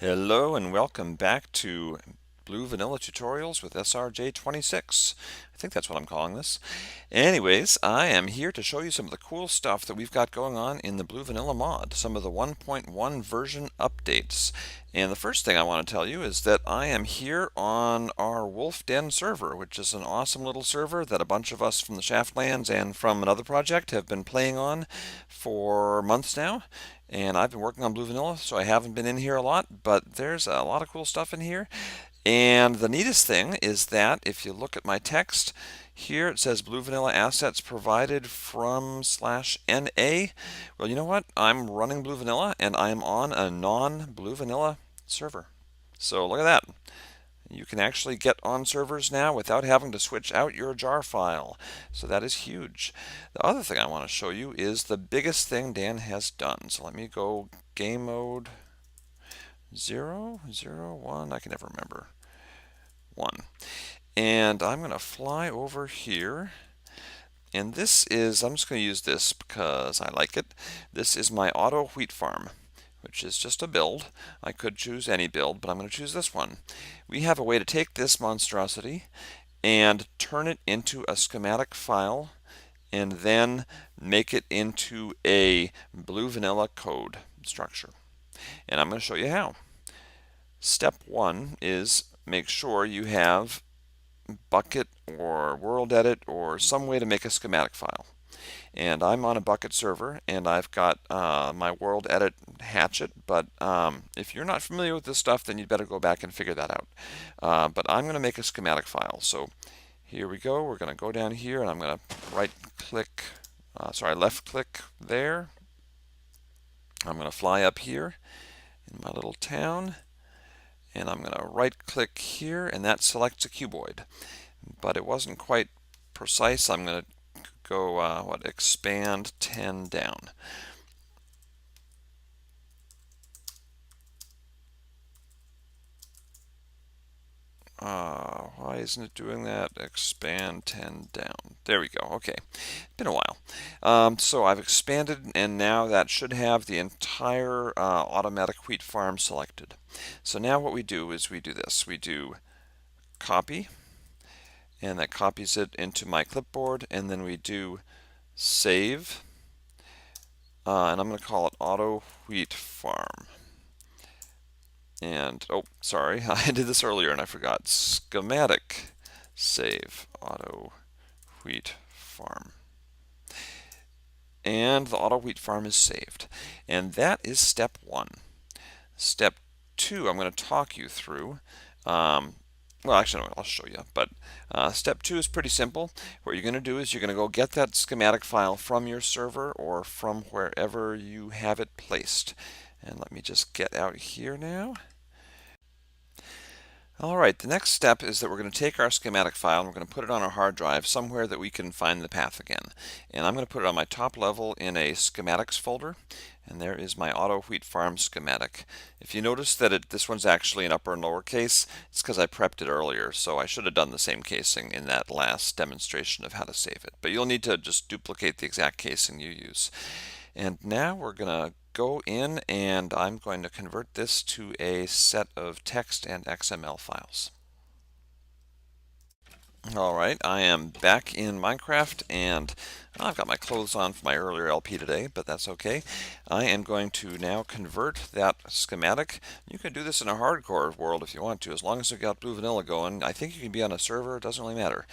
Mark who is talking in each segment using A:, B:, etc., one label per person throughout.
A: Hello and welcome back to Blue Vanilla Tutorials with SRJ26. I think that's what I'm calling this. Anyways, I am here to show you some of the cool stuff that we've got going on in the Blue Vanilla mod, some of the 1.1 version updates. And the first thing I want to tell you is that I am here on our Wolf Den server, which is an awesome little server that a bunch of us from the Shaftlands and from another project have been playing on for months now. And I've been working on Blue Vanilla, so I haven't been in here a lot, but there's a lot of cool stuff in here. And the neatest thing is that if you look at my text, here it says Blue Vanilla assets provided from /NA. Well, you know what? I'm running Blue Vanilla and I'm on a non-Blue Vanilla server. So look at that. You can actually get on servers now without having to switch out your jar file. So that is huge. The other thing I want to show you is the biggest thing Dan has done. So let me go game mode 0, 0, 1, I can never remember. 1. And I'm going to fly over here. And this is, I'm just going to use this because I like it. This is my auto wheat farm, which is just a build. I could choose any build, but I'm going to choose this one. We have a way to take this monstrosity and turn it into a schematic file and then make it into a Blue Vanilla code structure. And I'm going to show you how. Step 1 is make sure you have Bucket or worldEdit or some way to make a schematic file. And I'm on a Bucket server and I've got my worldEdit hatchet, but if you're not familiar with this stuff, then you'd better go back and figure that out. But I'm going to make a schematic file. So here we go. We're going to go down here and I'm going to left click there. I'm going to fly up here in my little town and I'm going to right click here and that selects a cuboid. But it wasn't quite precise. I'm going to go expand 10 down. Why isn't it doing that? Expand 10 down. There we go. Okay, been a while. So I've expanded, and now that should have the entire automatic wheat farm selected. So now what we do is we do this. We do copy, and that copies it into my clipboard, and then we do save, and I'm going to call it auto wheat farm. And, oh, sorry, I did this earlier and I forgot. Schematic save auto wheat farm. And the auto wheat farm is saved. And that is step 1. Step 2, I'm going to talk you through. Well, actually, no, I'll show you. But step 2 is pretty simple. What you're going to do is you're going to go get that schematic file from your server or from wherever you have it placed. And let me just get out here now. Alright, the next step is that we're going to take our schematic file and we're going to put it on our hard drive somewhere that we can find the path again. And I'm going to put it on my top level in a schematics folder. And there is my auto wheat farm schematic. If you notice that this one's actually in upper and lower case, it's because I prepped it earlier, so I should have done the same casing in that last demonstration of how to save it. But you'll need to just duplicate the exact casing you use. And now we're going to go in and I'm going to convert this to a set of text and XML files. Alright, I am back in Minecraft and I've got my clothes on for my earlier LP today, but that's okay. I am going to now convert that schematic. You can do this in a hardcore world if you want to, as long as you've got Blue Vanilla going. I think you can be on a server, it doesn't really matter.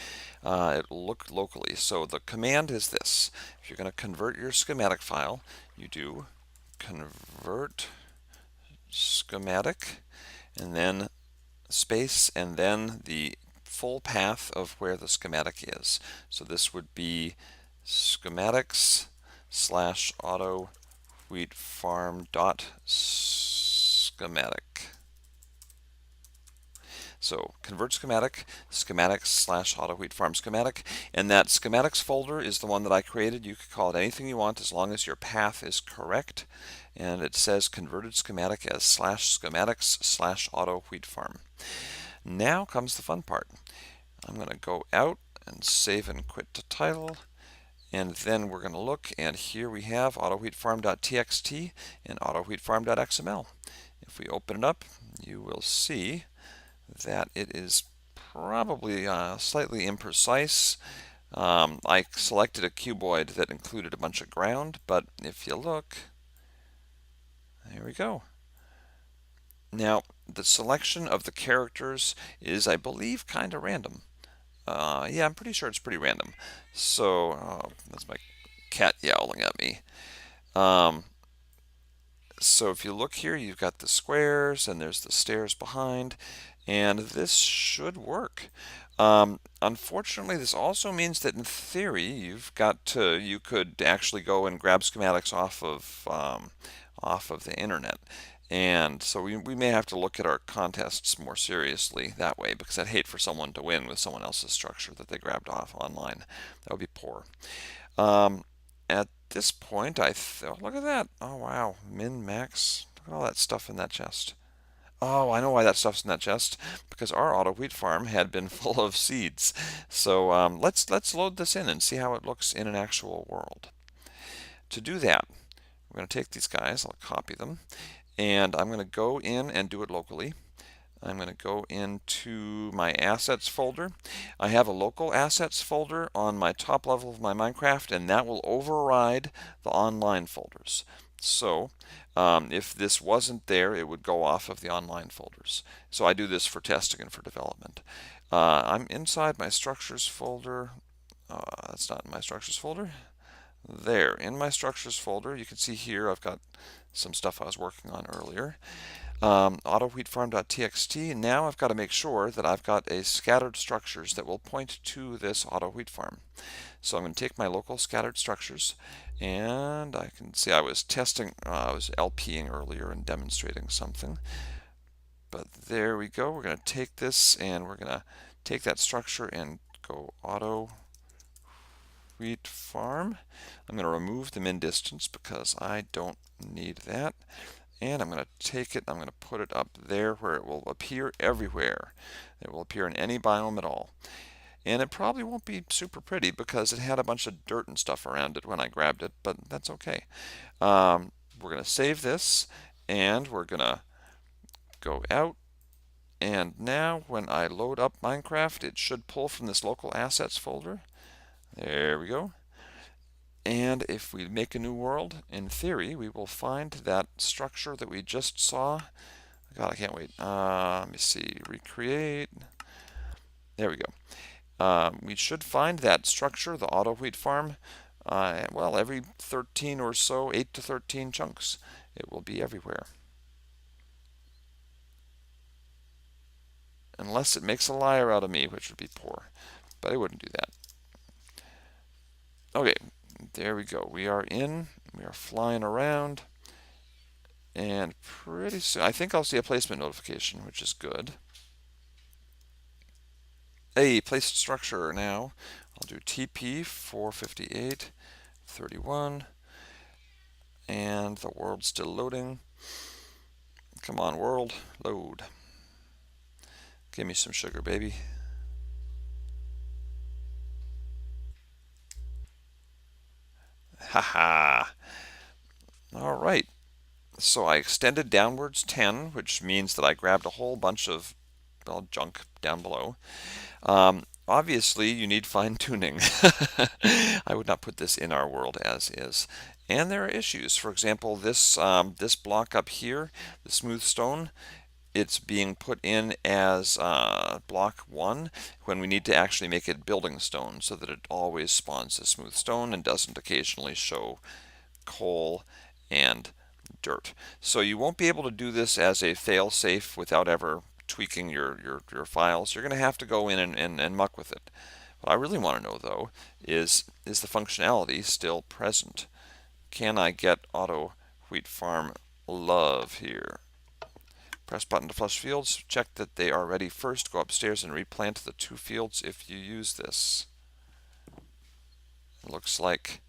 A: It'll look locally. So the command is this. If you're going to convert your schematic file, you do convert schematic and then space and then the full path of where the schematic is. So this would be schematics / auto wheat farm dot schematic. So convert schematic, schematics / auto wheat farm schematic, and that schematics folder is the one that I created. You could call it anything you want as long as your path is correct. And it says converted schematic as /schematics / auto wheat farm. Now comes the fun part. I'm going to go out and save and quit to title. And then we're going to look, and here we have autowheatfarm.txt and autowheatfarm.xml. If we open it up, you will see that it is probably slightly imprecise. I selected a cuboid that included a bunch of ground, but if you look, there we go. Now, the selection of the characters is, I believe, kind of random. Yeah, I'm pretty sure it's pretty random. So, that's my cat yowling at me. Um, so if you look here, you've got the squares and there's the stairs behind, and this should work. Unfortunately, this also means that in theory, you could actually go and grab schematics off of the internet. And so we may have to look at our contests more seriously that way, because I'd hate for someone to win with someone else's structure that they grabbed off online. That would be poor. At this point, look at that. Oh wow, min, max. Look at all that stuff in that chest. Oh, I know why that stuff's in that chest, because our auto wheat farm had been full of seeds. So let's load this in and see how it looks in an actual world. To do that, we're going to take these guys. I'll copy them, and I'm going to go in and do it locally. I'm going to go into my assets folder. I have a local assets folder on my top level of my Minecraft, and that will override the online folders. So if this wasn't there, it would go off of the online folders. So I do this for testing and for development. I'm inside my structures folder. That's not in my structures folder. There, in my structures folder, you can see here I've got some stuff I was working on earlier. AutoWheatFarm.txt. Now I've got to make sure that I've got a scattered structures that will point to this auto wheat farm. So I'm going to take my local scattered structures, and I can see I was testing, I was LPing earlier and demonstrating something. But there we go. We're going to take this and we're going to take that structure and go auto wheat farm. I'm going to remove the min distance because I don't need that. And I'm going to take it, I'm going to put it up there where it will appear everywhere. It will appear in any biome at all. And it probably won't be super pretty because it had a bunch of dirt and stuff around it when I grabbed it, but that's okay. We're going to save this, and we're going to go out. And now when I load up Minecraft, it should pull from this local assets folder. There we go. And if we make a new world, in theory, we will find that structure that we just saw. God, I can't wait. Let me see. Recreate. There we go. We should find that structure, the auto wheat farm, well, every 13 or so, 8 to 13 chunks. It will be everywhere. Unless it makes a liar out of me, which would be poor. But it wouldn't do that. Okay, there we go. We are in. We are flying around. And pretty soon, I think I'll see a placement notification, which is good. Hey, placed structure now. I'll do TP 458 31. And the world's still loading. Come on, world, load. Give me some sugar, baby. Haha. All right. So I extended downwards 10, which means that I grabbed a whole bunch of, well, junk down below. Obviously, you need fine-tuning. I would not put this in our world as is. And there are issues. For example, this block up here, the smooth stone, it's being put in as block 1 when we need to actually make it building stone so that it always spawns as smooth stone and doesn't occasionally show coal and dirt. So you won't be able to do this as a fail-safe without ever tweaking your files. You're going to have to go in and muck with it. What I really want to know, though, is the functionality still present? Can I get auto wheat farm love here? Press button to flush fields. Check that they are ready first. Go upstairs and replant the 2 fields if you use this. Looks like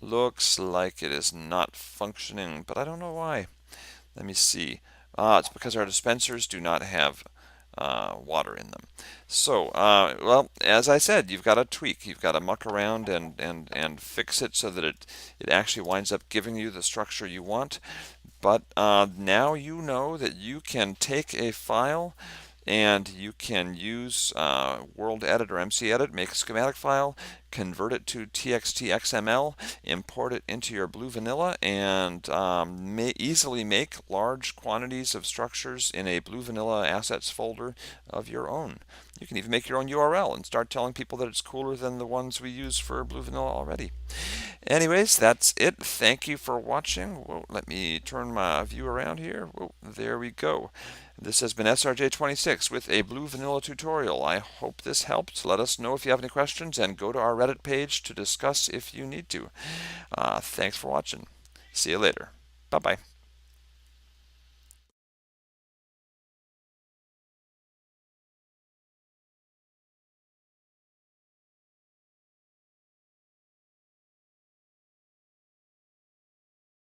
A: it is not functioning, but I don't know why. Let me see. It's because our dispensers do not have water in them. So, well, as I said, you've got to tweak. You've got to muck around and fix it so that it actually winds up giving you the structure you want. But now you know that you can take a file and you can use worldEdit or mcEdit, make a schematic file, convert it to txt XML, import it into your Blue Vanilla, and easily make large quantities of structures in a Blue Vanilla assets folder of your own. You can even make your own URL and start telling people that it's cooler than the ones we use for Blue Vanilla already. Anyways, that's it. Thank you for watching. Whoa, let me turn my view around here. Whoa, there we go. This has been SRJ26 with a Blue Vanilla tutorial. I hope this helped. Let us know if you have any questions and go to our Reddit page to discuss if you need to. Thanks for watching. See you later. Bye-bye.